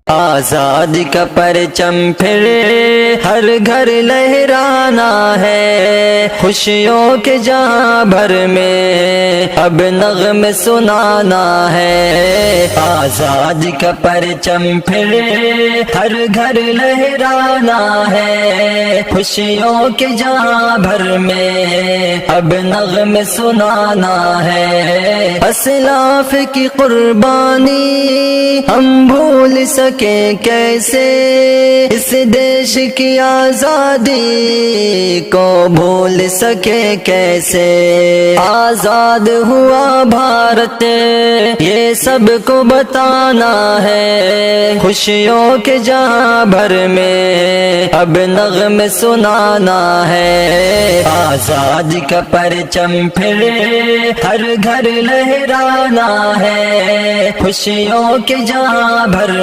آزادی کا پرچم پھر ہر گھر لہرانا ہے، خوشیوں کے جہاں بھر میں اب نغمے سنانا ہے۔ آزادی کا پرچم پھر ہر گھر لہرانا ہے، خوشیوں کے جہاں بھر میں اب نغمے سنانا ہے۔ اسلاف کی قربانی ہم بھول سکے کیسے، اس دیش کی آزادی کو بھول سکے کیسے۔ آزاد ہوا بھارت یہ سب کو بتانا ہے، خوشیوں کے جہاں بھر میں اب نغمے سنانا ہے۔ آزادی کا پرچم پھر ہر گھر لہرانا ہے، خوشیوں کے جہاں بھر